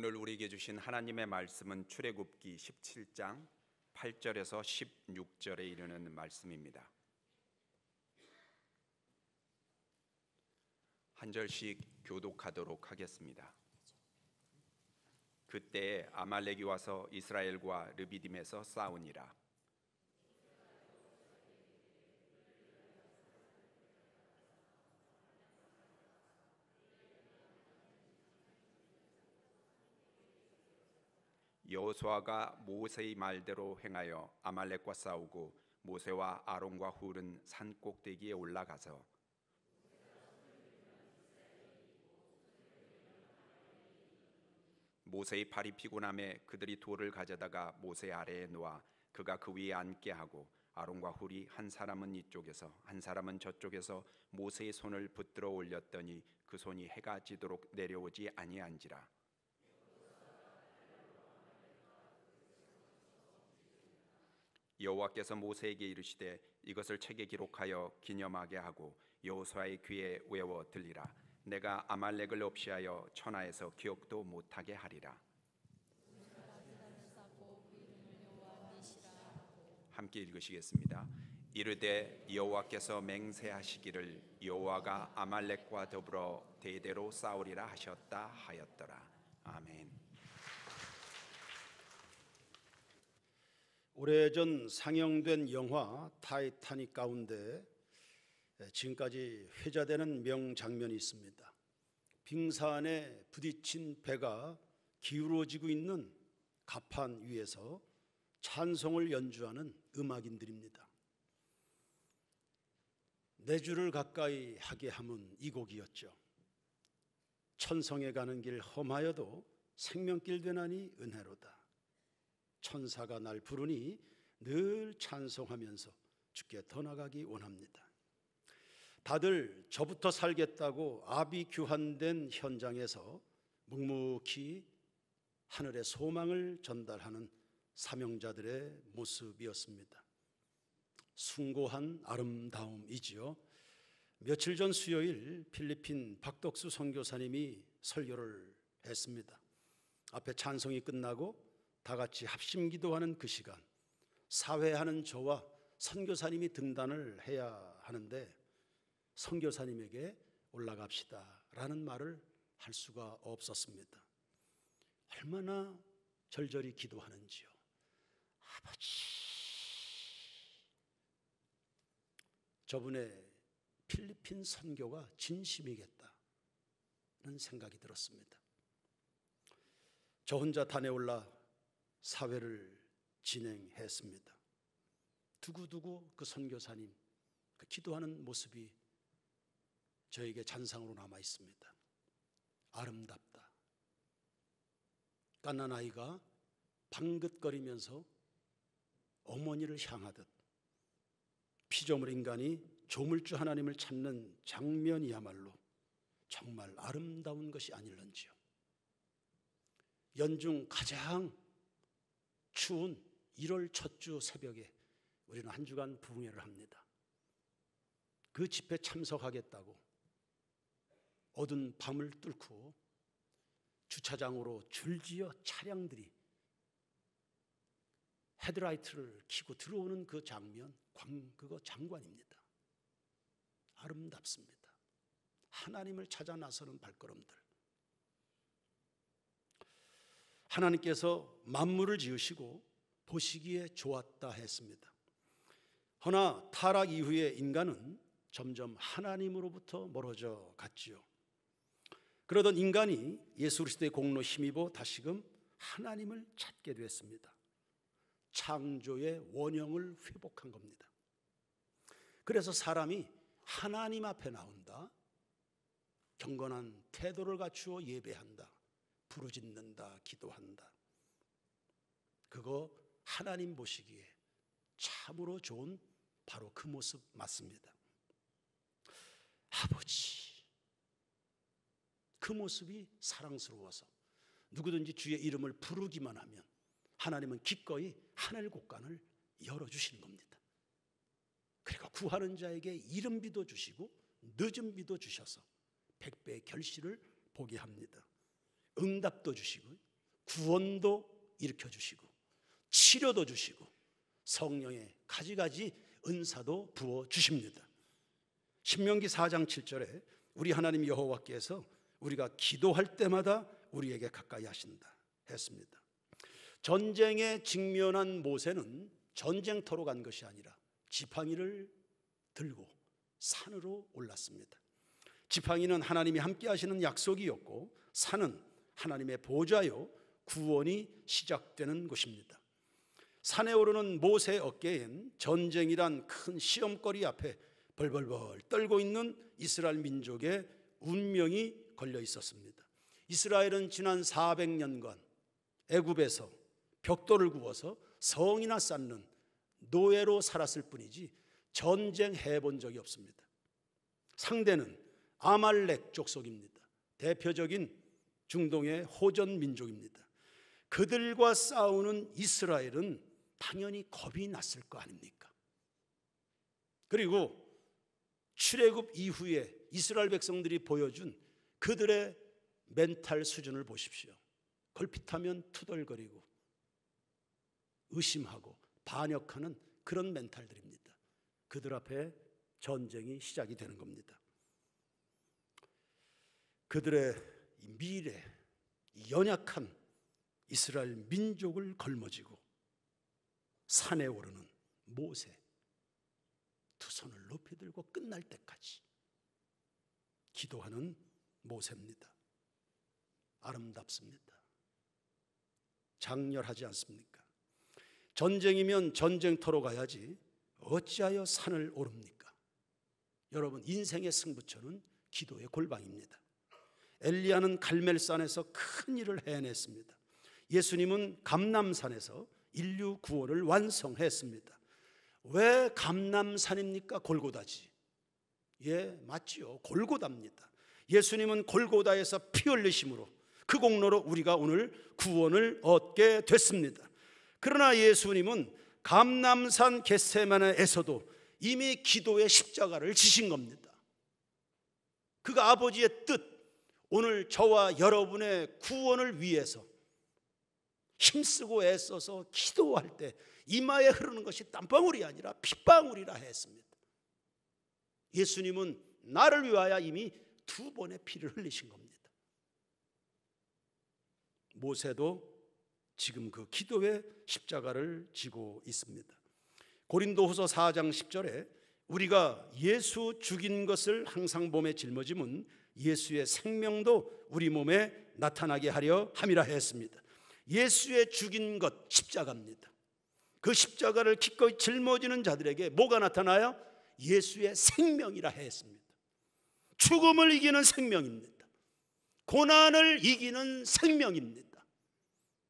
오늘 우리에게 주신 하나님의 말씀은 출애굽기 17장 8절에서 16절에 이르는 말씀입니다. 한 절씩 교독하도록 하겠습니다. 그때에 아말렉이 와서 이스라엘과 르비딤에서 싸우니라. 여호수아가 모세의 말대로 행하여 아말렉과 싸우고 모세와 아론과 훌은 산 꼭대기에 올라가서 모세의 팔이 피곤함에 그들이 돌을 가져다가 모세 아래에 놓아 그가 그 위에 앉게 하고 아론과 훌이 한 사람은 이쪽에서 한 사람은 저쪽에서 모세의 손을 붙들어 올렸더니 그 손이 해가 지도록 내려오지 아니한지라. 여호와께서 모세에게 이르시되 이것을 책에 기록하여 기념하게 하고 여호수아의 귀에 외워 들리라. 내가 아말렉을 없이하여 천하에서 기억도 못하게 하리라. 함께 읽으시겠습니다. 이르되 여호와께서 맹세하시기를 여호와가 아말렉과 더불어 대대로 싸우리라 하셨다 하였더라. 아멘. 오래전 상영된 영화 타이타닉 가운데 지금까지 회자되는 명장면이 있습니다. 빙산에 부딪힌 배가 기울어지고 있는 갑판 위에서 찬송을 연주하는 음악인들입니다. 내 주를 가까이 하게 함은 이 곡이었죠. 천성에 가는 길 험하여도 생명길 되나니 은혜로다. 천사가 날 부르니 늘 찬송하면서 주께 더 나가기 원합니다. 다들 저부터 살겠다고 아비 규환된 현장에서 묵묵히 하늘의 소망을 전달하는 사명자들의 모습이었습니다. 숭고한 아름다움이지요. 며칠 전 수요일 필리핀 박덕수 선교사님이 설교를 했습니다. 앞에 찬송이 끝나고 다 같이 합심 기도하는 그 시간, 사회하는 저와 선교사님이 등단을 해야 하는데 선교사님에게 올라갑시다 라는 말을 할 수가 없었습니다. 얼마나 절절히 기도하는지요. 아버지, 저분의 필리핀 선교가 진심이겠다는 생각이 들었습니다. 저 혼자 단에 올라 사회를 진행했습니다. 두고두고 그 선교사님 그 기도하는 모습이 저에게 잔상으로 남아 있습니다. 아름답다. 갓난 아이가 방긋거리면서 어머니를 향하듯 피조물 인간이 조물주 하나님을 찾는 장면이야말로 정말 아름다운 것이 아닐런지요. 연중 가장 추운 1월 첫 주 새벽에 우리는 한 주간 부흥회를 합니다. 그 집회 참석하겠다고 어두운 밤을 뚫고 주차장으로 줄지어 차량들이 헤드라이트를 켜고 들어오는 그 장면, 그거 장관입니다. 아름답습니다. 하나님을 찾아 나서는 발걸음들. 하나님께서 만물을 지으시고 보시기에 좋았다 했습니다. 허나 타락 이후에 인간은 점점 하나님으로부터 멀어져 갔지요. 그러던 인간이 예수 그리스도의 공로 힘입어 다시금 하나님을 찾게 됐습니다. 창조의 원형을 회복한 겁니다. 그래서 사람이 하나님 앞에 나온다, 경건한 태도를 갖추어 예배한다, 부르짖는다, 기도한다. 그거 하나님 보시기에 참으로 좋은 바로 그 모습 맞습니다. 아버지, 그 모습이 사랑스러워서 누구든지 주의 이름을 부르기만 하면 하나님은 기꺼이 하늘 곳간을 열어주시는 겁니다. 그리고 구하는 자에게 이른 비도 주시고 늦은 비도 주셔서 100배의 결실을 보게 합니다. 응답도 주시고 구원도 일으켜 주시고 치료도 주시고 성령의 가지가지 은사도 부어 주십니다. 신명기 4장 7절에 우리 하나님 여호와께서 우리가 기도할 때마다 우리에게 가까이 하신다 했습니다. 전쟁에 직면한 모세는 전쟁터로 간 것이 아니라 지팡이를 들고 산으로 올랐습니다. 지팡이는 하나님이 함께 하시는 약속이었고 산은 하나님의 보좌요 구원이 시작되는 곳입니다. 산에 오르는 모세의 어깨엔 전쟁이란 큰 시험거리 앞에 벌벌벌 떨고 있는 이스라엘 민족의 운명이 걸려 있었습니다. 이스라엘은 지난 400년간 애굽에서 벽돌을 구워서 성이나 쌓는 노예로 살았을 뿐이지 전쟁해 본 적이 없습니다. 상대는 아말렉 족속입니다. 대표적인 중동의 호전 민족입니다. 그들과 싸우는 이스라엘은 당연히 겁이 났을 거 아닙니까? 그리고 출애굽 이후에 이스라엘 백성들이 보여준 그들의 멘탈 수준을 보십시오. 걸핏하면 투덜거리고 의심하고 반역하는 그런 멘탈들입니다. 그들 앞에 전쟁이 시작이 되는 겁니다. 그들의 미래, 연약한 이스라엘 민족을 걸머쥐고 산에 오르는 모세, 두 손을 높이 들고 끝날 때까지 기도하는 모세입니다. 아름답습니다. 장렬하지 않습니까? 전쟁이면 전쟁터로 가야지 어찌하여 산을 오릅니까? 여러분, 인생의 승부처는 기도의 골방입니다. 엘리야는 갈멜산에서 큰 일을 해냈습니다. 예수님은 감람산에서 인류 구원을 완성했습니다. 왜 감람산입니까? 골고다지. 예, 맞지요. 골고다입니다. 예수님은 골고다에서 피 흘리심으로 그 공로로 우리가 오늘 구원을 얻게 됐습니다. 그러나 예수님은 감람산 겟세마네에서도 이미 기도의 십자가를 지신 겁니다. 그가 아버지의 뜻, 오늘 저와 여러분의 구원을 위해서 힘쓰고 애써서 기도할 때 이마에 흐르는 것이 땀방울이 아니라 핏방울이라 했습니다. 예수님은 나를 위하여 이미 2번의 피를 흘리신 겁니다. 모세도 지금 그 기도의 십자가를 지고 있습니다. 고린도후서 4장 10절에 우리가 예수 죽인 것을 항상 몸에 짊어짐은 예수의 생명도 우리 몸에 나타나게 하려 함이라 했습니다. 예수의 죽인 것 십자가입니다. 그 십자가를 기꺼이 짊어지는 자들에게 뭐가 나타나요? 예수의 생명이라 했습니다. 죽음을 이기는 생명입니다. 고난을 이기는 생명입니다.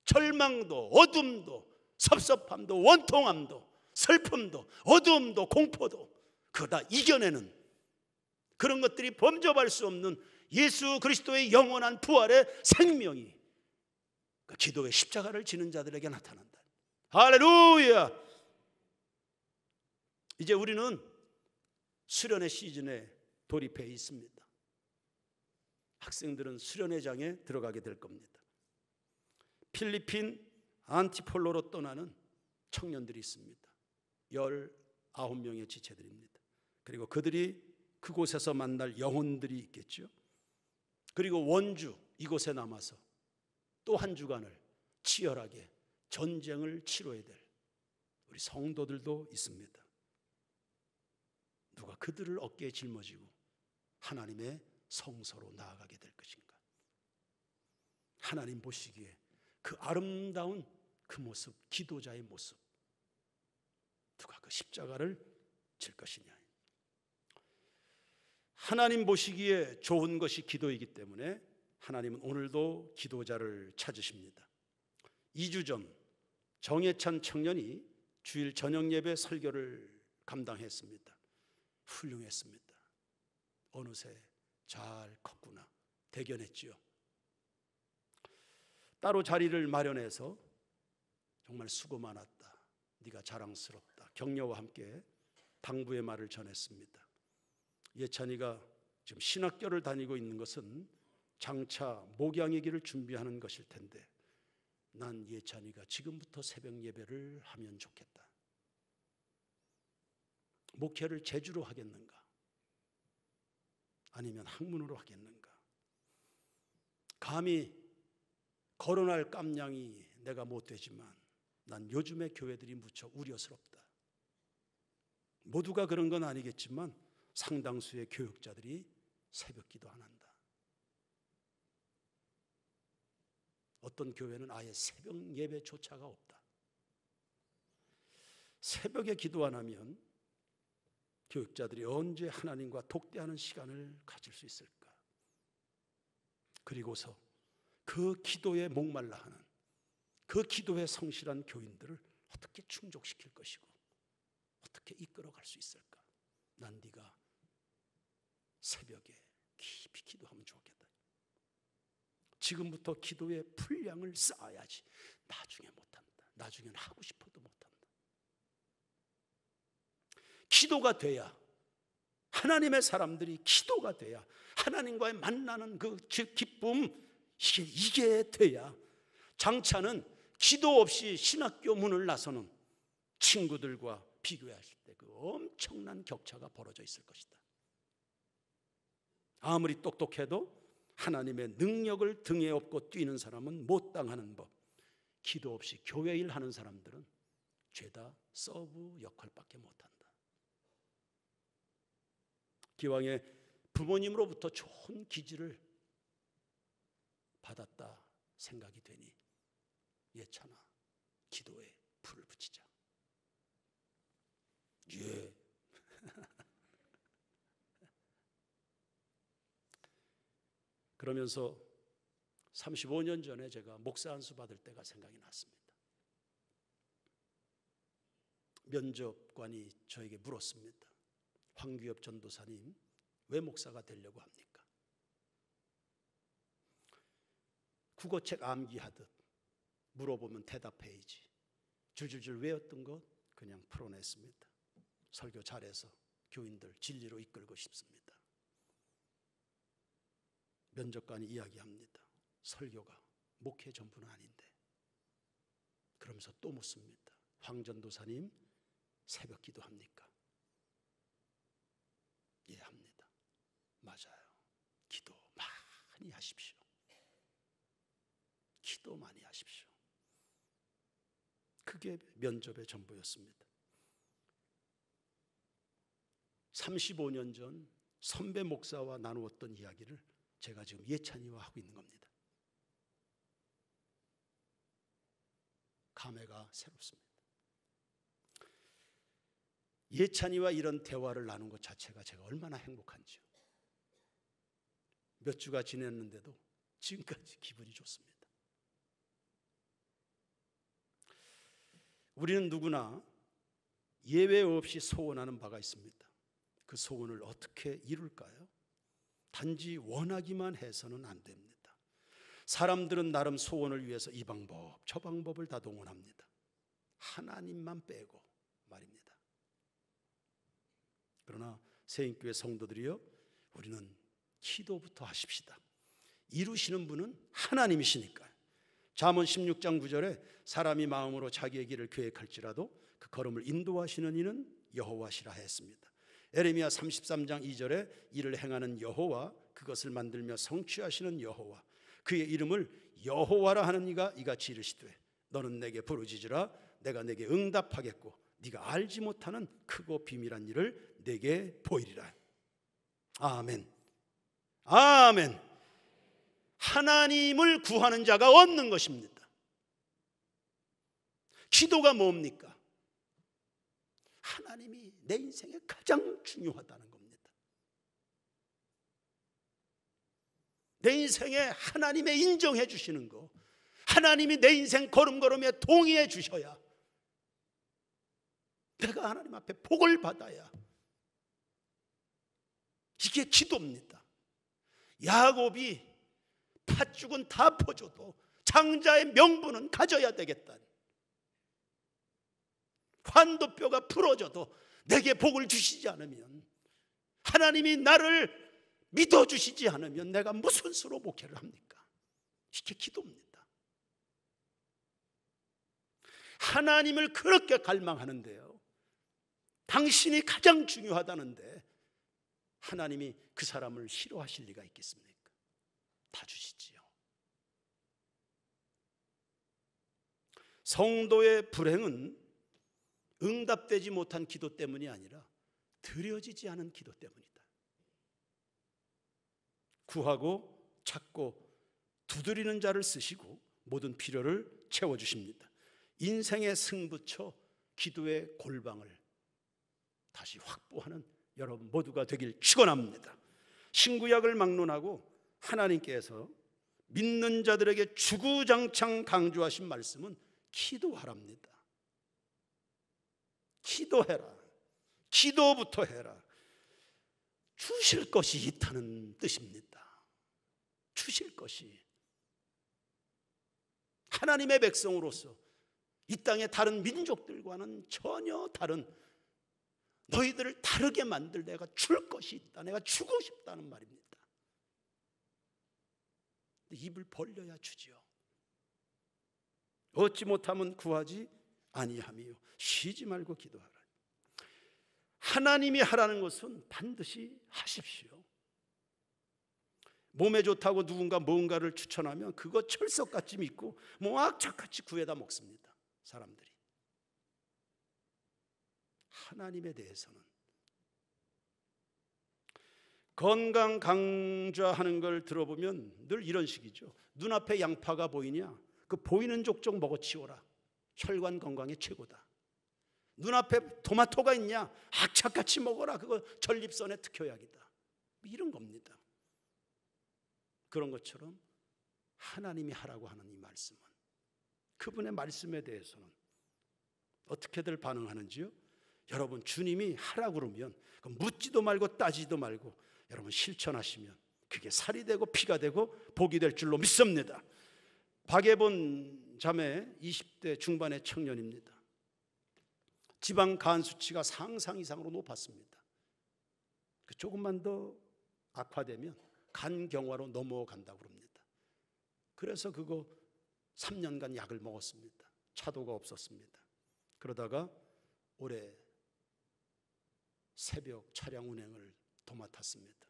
절망도, 어둠도, 섭섭함도, 원통함도, 슬픔도, 어두움도, 공포도 그거 다 이겨내는 그런 것들이 범접할 수 없는 예수 그리스도의 영원한 부활의 생명이 그 기도의 십자가를 지는 자들에게 나타난다. 할렐루야! 이제 우리는 수련의 시즌에 돌입해 있습니다. 학생들은 수련회장에 들어가게 될 겁니다. 필리핀 안티폴로로 떠나는 청년들이 있습니다. 19명의 지체들입니다. 그리고 그들이 그곳에서 만날 영혼들이 있겠죠. 그리고 원주 이곳에 남아서 또 한 주간을 치열하게 전쟁을 치러야 될 우리 성도들도 있습니다. 누가 그들을 어깨에 짊어지고 하나님의 성소로 나아가게 될 것인가? 하나님 보시기에 그 아름다운 그 모습, 기도자의 모습, 누가 그 십자가를 질 것이냐? 하나님 보시기에 좋은 것이 기도이기 때문에 하나님은 오늘도 기도자를 찾으십니다. 2주 전 정예찬 청년이 주일 저녁 예배 설교를 감당했습니다. 훌륭했습니다. 어느새 잘 컸구나 대견했지요. 따로 자리를 마련해서 정말 수고 많았다, 네가 자랑스럽다, 격려와 함께 당부의 말을 전했습니다. 예찬이가 지금 신학교를 다니고 있는 것은 장차 목양의 길을 준비하는 것일 텐데 난 예찬이가 지금부터 새벽 예배를 하면 좋겠다. 목회를 제주로 하겠는가? 아니면 학문으로 하겠는가? 감히 거론할 깜냥이 내가 못 되지만 난 요즘의 교회들이 무척 우려스럽다. 모두가 그런 건 아니겠지만 상당수의 교육자들이 새벽 기도 안 한다. 어떤 교회는 아예 새벽 예배조차가 없다. 새벽에 기도 안 하면 교육자들이 언제 하나님과 독대하는 시간을 가질 수 있을까? 그리고서 그 기도에 목말라 하는, 그 기도에 성실한 교인들을 어떻게 충족시킬 것이고 어떻게 이끌어갈 수 있을까? 난 네가 새벽에 깊이 기도하면 좋겠다. 지금부터 기도의 분량을 쌓아야지. 나중에 못한다. 나중에는 하고 싶어도 못한다. 기도가 돼야, 하나님의 사람들이 기도가 돼야 하나님과의 만나는 그 기쁨, 이게 돼야 장차는 기도 없이 신학교 문을 나서는 친구들과 비교했을 때 그 엄청난 격차가 벌어져 있을 것이다. 아무리 똑똑해도 하나님의 능력을 등에 업고 뛰는 사람은 못 당하는 법. 기도 없이 교회 일 하는 사람들은 죄다 서브 역할밖에 못한다. 기왕에 부모님으로부터 좋은 기질을 받았다 생각이 되니 예찬아, 기도에 불을 붙이자. 예. 그러면서 35년 전에 제가 목사 안수 받을 때가 생각이 났습니다. 면접관이 저에게 물었습니다. 황규엽 전도사님, 왜 목사가 되려고 합니까? 국어책 암기하듯 물어보면 대답해야지. 줄줄줄 외웠던 것 그냥 풀어냈습니다. 설교 잘해서 교인들 진리로 이끌고 싶습니다. 면접관이 이야기합니다. 설교가 목회 전부는 아닌데. 그러면서 또 묻습니다. 황 전도사님, 새벽 기도합니까? 예, 합니다. 맞아요. 기도 많이 하십시오. 기도 많이 하십시오. 그게 면접의 전부였습니다. 35년 전 선배 목사와 나누었던 이야기를 제가 지금 예찬이와 하고 있는 겁니다. 감회가 새롭습니다. 예찬이와 이런 대화를 나눈 것 자체가 제가 얼마나 행복한지요. 몇 주가 지냈는데도 지금까지 기분이 좋습니다. 우리는 누구나 예외 없이 소원하는 바가 있습니다. 그 소원을 어떻게 이룰까요? 단지 원하기만 해서는 안 됩니다. 사람들은 나름 소원을 위해서 이 방법 저 방법을 다 동원합니다. 하나님만 빼고 말입니다. 그러나 새인교회 성도들이요, 우리는 기도부터 하십시다. 이루시는 분은 하나님이시니까요. 잠언 16장 9절에 사람이 마음으로 자기의 길을 계획할지라도 그 걸음을 인도하시는 이는 여호와시라 했습니다. 에레미야 33장 2절에 이를 행하는 여호와, 그것을 만들며 성취하시는 여호와, 그의 이름을 여호와라 하는 이가 이같이 이르시되 너는 내게 부르짖으라 내가 내게 응답하겠고 네가 알지 못하는 크고 비밀한 일을 내게 보이리라. 아멘. 아멘. 하나님을 구하는 자가 얻는 것입니다. 기도가 뭡니까? 하나님이 내 인생에 가장 중요하다는 겁니다. 내 인생에 하나님의 인정해 주시는 거, 하나님이 내 인생 걸음걸음에 동의해 주셔야 내가 하나님 앞에 복을 받아야, 이게 기도입니다. 야곱이 팥죽은 다 퍼줘도 장자의 명분은 가져야 되겠다. 환도뼈가 부러져도 내게 복을 주시지 않으면, 하나님이 나를 믿어주시지 않으면 내가 무슨 수로 목회를 합니까? 이게 기도입니다. 하나님을 그렇게 갈망하는데요, 당신이 가장 중요하다는데 하나님이 그 사람을 싫어하실 리가 있겠습니까? 다 주시지요. 성도의 불행은 응답되지 못한 기도 때문이 아니라 드려지지 않은 기도 때문이다. 구하고 찾고 두드리는 자를 쓰시고 모든 필요를 채워주십니다. 인생의 승부처 기도의 골방을 다시 확보하는 여러분 모두가 되길 축원합니다. 신구약을 막론하고 하나님께서 믿는 자들에게 주구장창 강조하신 말씀은 기도하랍니다. 기도해라. 기도부터 해라. 주실 것이 있다는 뜻입니다. 주실 것이. 하나님의 백성으로서 이 땅의 다른 민족들과는 전혀 다른, 너희들을 다르게 만들 내가 줄 것이 있다, 내가 주고 싶다는 말입니다. 입을 벌려야 주지요. 얻지 못하면 구하지 아니하며 쉬지 말고 기도하라. 하나님이 하라는 것은 반드시 하십시오. 몸에 좋다고 누군가 뭔가를 추천하면 그거 철석같이 믿고 뭐 악착같이 구해다 먹습니다, 사람들이. 하나님에 대해서는 건강 강좌하는 걸 들어보면 늘 이런 식이죠. 눈앞에 양파가 보이냐? 그 보이는 족족 먹어치워라. 혈관 건강에 최고다. 눈앞에 토마토가 있냐? 악착같이 먹어라. 그거 전립선의 특효약이다. 이런 겁니다. 그런 것처럼 하나님이 하라고 하는 이 말씀은, 그분의 말씀에 대해서는 어떻게들 반응하는지요? 여러분, 주님이 하라고 그러면 묻지도 말고 따지도 말고 여러분 실천하시면 그게 살이 되고 피가 되고 복이 될 줄로 믿습니다. 박예본 자매 20대 중반의 청년입니다. 지방 간 수치가 상상 이상으로 높았습니다. 조금만 더 악화되면 간경화로 넘어간다고 합니다. 그래서 그거 3년간 약을 먹었습니다. 차도가 없었습니다. 그러다가 올해 새벽 차량 운행을 도맡았습니다.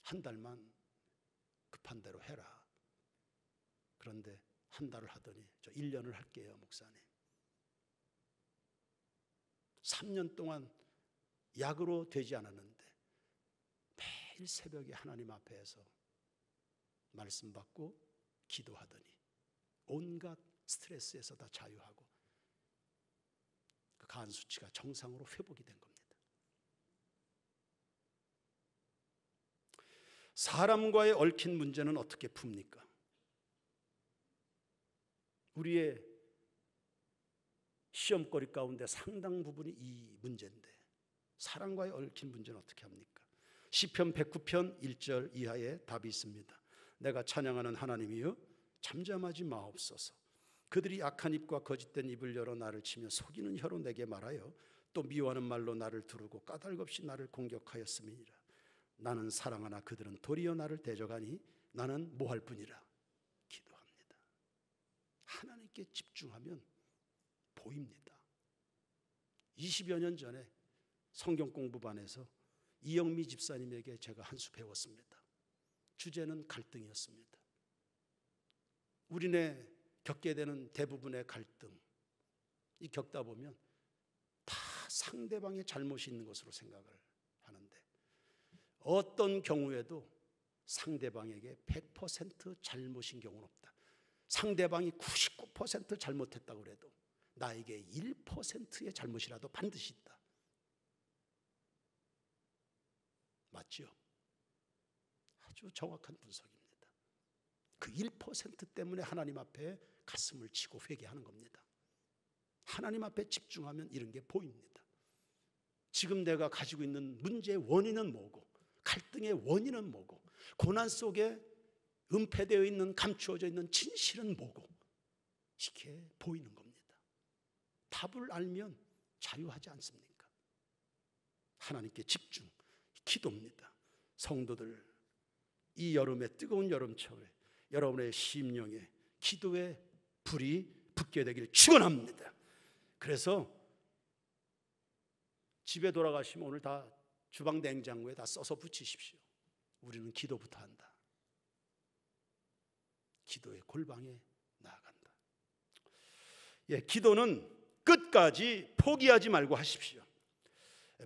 한 달만 급한 대로 해라. 그런데 한 달을 하더니 저 1년을 할게요, 목사님. 3년 동안 약으로 되지 않았는데 매일 새벽에 하나님 앞에서 말씀 받고 기도하더니 온갖 스트레스에서 다 자유하고 그 간 수치가 정상으로 회복이 된 겁니다. 사람과의 얽힌 문제는 어떻게 풉니까? 우리의 시험거리 가운데 상당 부분이 이 문제인데, 사람과의 얽힌 문제는 어떻게 합니까? 시편 109편 1절 이하에 답이 있습니다. 내가 찬양하는 하나님이여 잠잠하지 마옵소서. 그들이 악한 입과 거짓된 입을 열어 나를 치며 속이는 혀로 내게 말하여 또 미워하는 말로 나를 두르고 까닭없이 나를 공격하였음이니라. 나는 사랑하나 그들은 도리어 나를 대적하니 나는 뭐할 뿐이라. 기도합니다. 하나님께 집중하면 보입니다. 20여 년 전에 성경 공부반에서 이영미 집사님에게 제가 한 수 배웠습니다. 주제는 갈등이었습니다. 우리네 겪게 되는 대부분의 갈등, 이 겪다 보면 다 상대방의 잘못이 있는 것으로 생각을 하는데, 어떤 경우에도 상대방에게 100% 잘못인 경우는 없다. 상대방이 99% 잘못했다고 해도 나에게 1%의 잘못이라도 반드시 있다. 맞죠? 아주 정확한 분석입니다. 그 1% 때문에 하나님 앞에 가슴을 치고 회개하는 겁니다. 하나님 앞에 집중하면 이런 게 보입니다. 지금 내가 가지고 있는 문제의 원인은 뭐고, 갈등의 원인은 뭐고, 고난 속에 은폐되어 있는, 감추어져 있는 진실은 뭐고, 이게 보이는 겁니다. 답을 알면 자유하지 않습니까? 하나님께 집중, 기도입니다. 성도들, 이 여름의 뜨거운 여름철에 여러분의 심령에 기도의 불이 붙게 되길 축원합니다. 그래서 집에 돌아가시면 오늘 다 주방 냉장고에 다 써서 붙이십시오. 우리는 기도부터 한다. 기도의 골방에 나아간다. 예, 기도는 끝까지 포기하지 말고 하십시오.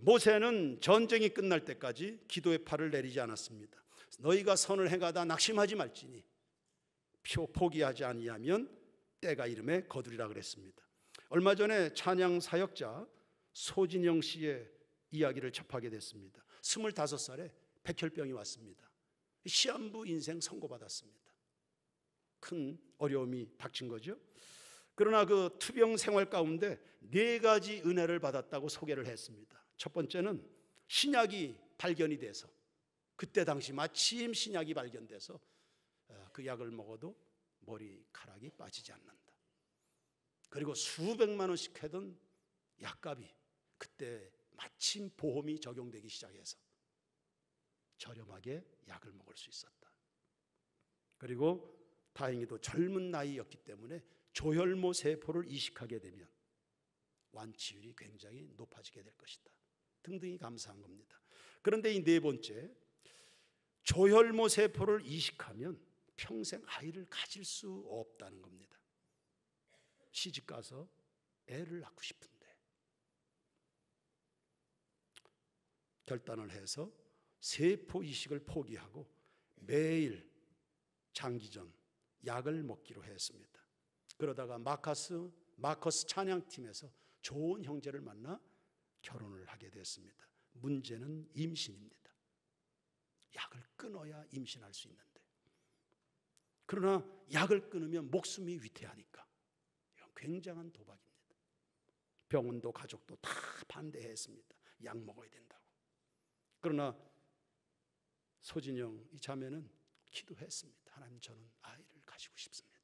모세는 전쟁이 끝날 때까지 기도의 팔을 내리지 않았습니다. 너희가 선을 행하다 낙심하지 말지니 포기하지 아니하면 때가 이름에 거두리라 그랬습니다. 얼마 전에 찬양 사역자 소진영 씨의 이야기를 접하게 됐습니다. 25살에 백혈병이 왔습니다. 시한부 인생 선고받았습니다. 큰 어려움이 닥친 거죠. 그러나 그 투병 생활 가운데 4가지 은혜를 받았다고 소개를 했습니다. 첫 번째는 신약이 발견이 돼서, 그때 당시 마침 신약이 발견돼서 그 약을 먹어도 머리카락이 빠지지 않는다. 그리고 수백만 원씩 하던 약값이 그때 마침 보험이 적용되기 시작해서 저렴하게 약을 먹을 수 있었다. 그리고 다행히도 젊은 나이였기 때문에 조혈모 세포를 이식하게 되면 완치율이 굉장히 높아지게 될 것이다. 등등이 감사한 겁니다. 그런데 이 4번째, 조혈모 세포를 이식하면 평생 아이를 가질 수 없다는 겁니다. 시집 가서 애를 낳고 싶은데 결단을 해서 세포 이식을 포기하고 매일 장기전 약을 먹기로 했습니다. 그러다가 마커스 찬양팀에서 좋은 형제를 만나 결혼을 하게 됐습니다. 문제는 임신입니다. 약을 끊어야 임신할 수 있는데, 그러나 약을 끊으면 목숨이 위태하니까 이건 굉장한 도박입니다. 병원도 가족도 다 반대했습니다. 약 먹어야 된다고. 그러나 소진영 이 자매는 기도했습니다. 하나님, 저는 아이를 가지고 싶습니다.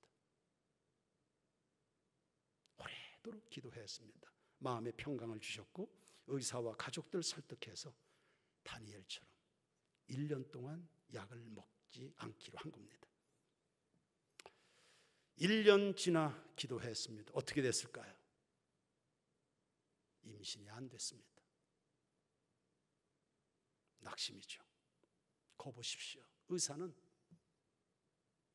오래도록 기도했습니다. 마음의 평강을 주셨고 의사와 가족들 설득해서 다니엘처럼 1년 동안 약을 먹지 않기로 한 겁니다. 1년 지나 기도했습니다. 어떻게 됐을까요? 임신이 안 됐습니다. 낙심이죠. 거 보십시오. 의사는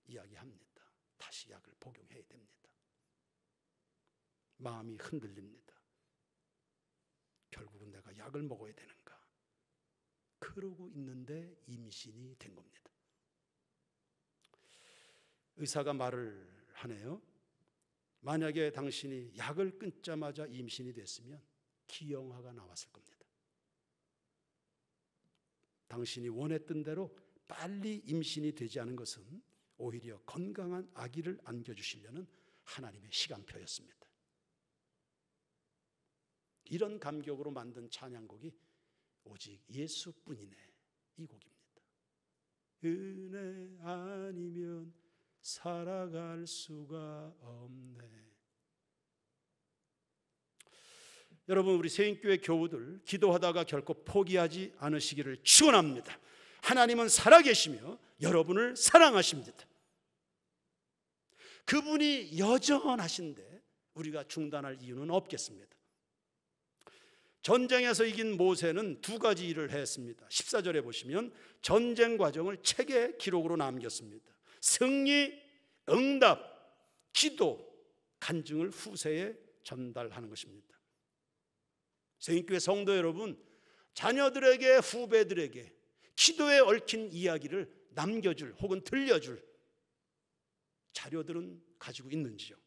이야기합니다. 다시 약을 복용해야 됩니다. 마음이 흔들립니다. 결국은 내가 약을 먹어야 되는가? 그러고 있는데 임신이 된 겁니다. 의사가 말을 하네요. 만약에 당신이 약을 끊자마자 임신이 됐으면 기형아가 나왔을 겁니다. 당신이 원했던 대로 빨리 임신이 되지 않은 것은 오히려 건강한 아기를 안겨주시려는 하나님의 시간표였습니다. 이런 감격으로 만든 찬양곡이 오직 예수뿐이네, 이 곡입니다. 은혜 아니면 살아갈 수가 없네. 여러분, 우리 세인교회 교우들 기도하다가 결코 포기하지 않으시기를 축원합니다. 하나님은 살아계시며 여러분을 사랑하십니다. 그분이 여전하신데 우리가 중단할 이유는 없겠습니다. 전쟁에서 이긴 모세는 2가지 일을 했습니다. 14절에 보시면 전쟁 과정을 책에 기록으로 남겼습니다. 승리, 응답, 기도, 간증을 후세에 전달하는 것입니다. 세인교회 성도 여러분, 자녀들에게, 후배들에게 기도에 얽힌 이야기를 남겨줄 혹은 들려줄 자료들은 가지고 있는지요?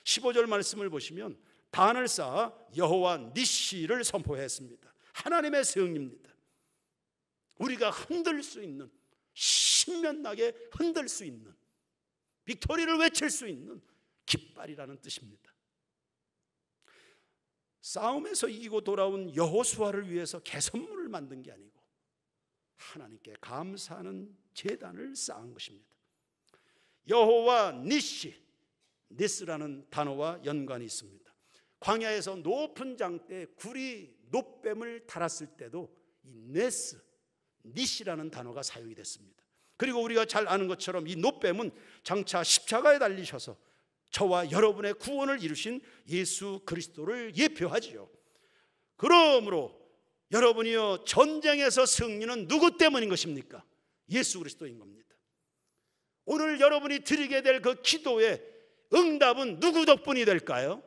15절 말씀을 보시면 단을 쌓아 여호와 니시를 선포했습니다. 하나님의 승리입니다. 우리가 흔들 수 있는, 신명나게 흔들 수 있는, 빅토리를 외칠 수 있는 깃발이라는 뜻입니다. 싸움에서 이기고 돌아온 여호수아를 위해서 개선문을 만든 게 아니고 하나님께 감사하는 제단을 쌓은 것입니다. 여호와 니시, 니스라는 단어와 연관이 있습니다. 광야에서 높은 장대에 굴이 노뱀을 달았을 때도 이 네스, 니시라는 단어가 사용이 됐습니다. 그리고 우리가 잘 아는 것처럼 이 노뱀은 장차 십자가에 달리셔서 저와 여러분의 구원을 이루신 예수 그리스도를 예표하지요. 그러므로 여러분이요, 전쟁에서 승리는 누구 때문인 것입니까? 예수 그리스도인 겁니다. 오늘 여러분이 드리게 될 그 기도의 응답은 누구 덕분이 될까요?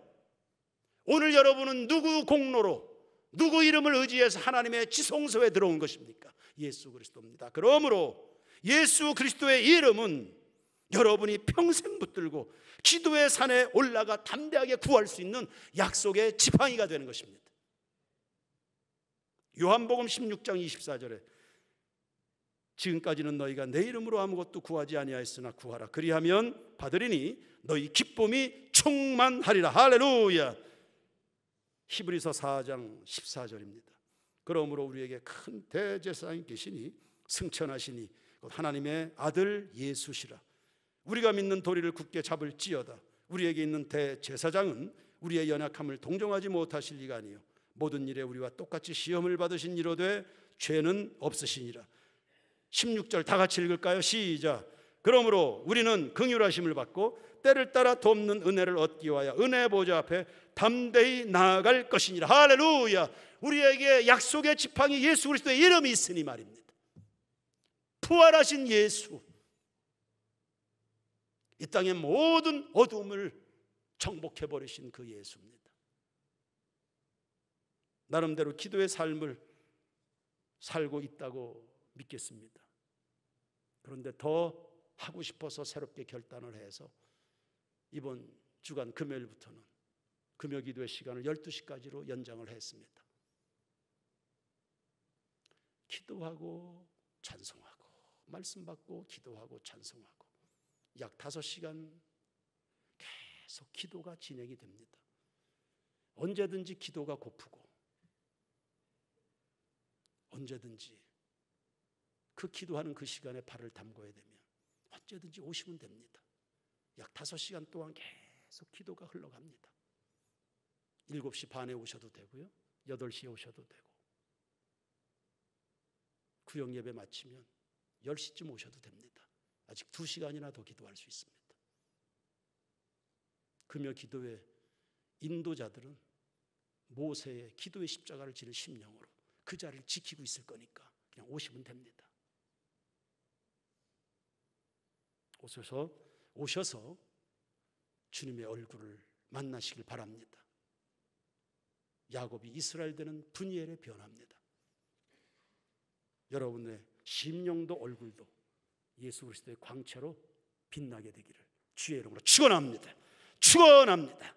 오늘 여러분은 누구 공로로, 누구 이름을 의지해서 하나님의 지성소에 들어온 것입니까? 예수 그리스도입니다. 그러므로 예수 그리스도의 이름은 여러분이 평생 붙들고 기도의 산에 올라가 담대하게 구할 수 있는 약속의 지팡이가 되는 것입니다. 요한복음 16장 24절에 지금까지는 너희가 내 이름으로 아무것도 구하지 아니하였으나 구하라 그리하면 받으리니 너희 기쁨이 충만하리라. 할렐루야. 히브리서 4장 14절입니다. 그러므로 우리에게 큰 대제사장이 계시니 승천하시니 곧 하나님의 아들 예수시라. 우리가 믿는 도리를 굳게 잡을지어다. 우리에게 있는 대제사장은 우리의 연약함을 동정하지 못하실 리가 아니요 모든 일에 우리와 똑같이 시험을 받으신 이로되 죄는 없으시니라. 16절 다 같이 읽을까요? 시작. 그러므로 우리는 긍휼하심을 받고 때를 따라 돕는 은혜를 얻기 위하여 은혜 보좌 앞에 담대히 나아갈 것이니라. 할렐루야. 우리에게 약속의 지팡이 예수 그리스도의 이름이 있으니 말입니다. 부활하신 예수, 이 땅의 모든 어두움을 정복해버리신 그 예수입니다. 나름대로 기도의 삶을 살고 있다고 믿겠습니다. 그런데 더 하고 싶어서 새롭게 결단을 해서 이번 주간 금요일부터는 금요 기도의 시간을 12시까지로 연장을 했습니다. 기도하고 찬송하고 말씀 받고 기도하고 찬송하고 약 5시간 계속 기도가 진행이 됩니다. 언제든지 기도가 고프고 언제든지 그 기도하는 그 시간에 발을 담궈야 되면 언제든지 오시면 됩니다. 약 5시간 동안 계속 기도가 흘러갑니다. 7시 반에 오셔도 되고요, 8시에 오셔도 되고, 구역 예배 마치면 10시쯤 오셔도 됩니다. 아직 2시간이나 더 기도할 수 있습니다. 금요 기도의 인도자들은 모세의 기도의 십자가를 지는 심령으로 그 자리를 지키고 있을 거니까 그냥 오시면 됩니다. 오셔서 주님의 얼굴을 만나시길 바랍니다. 야곱이 이스라엘 되는 분이엘에 변합니다. 여러분의 심령도 얼굴도 예수 그리스도의 광채로 빛나게 되기를 주의 이름으로 축원합니다. 축원합니다.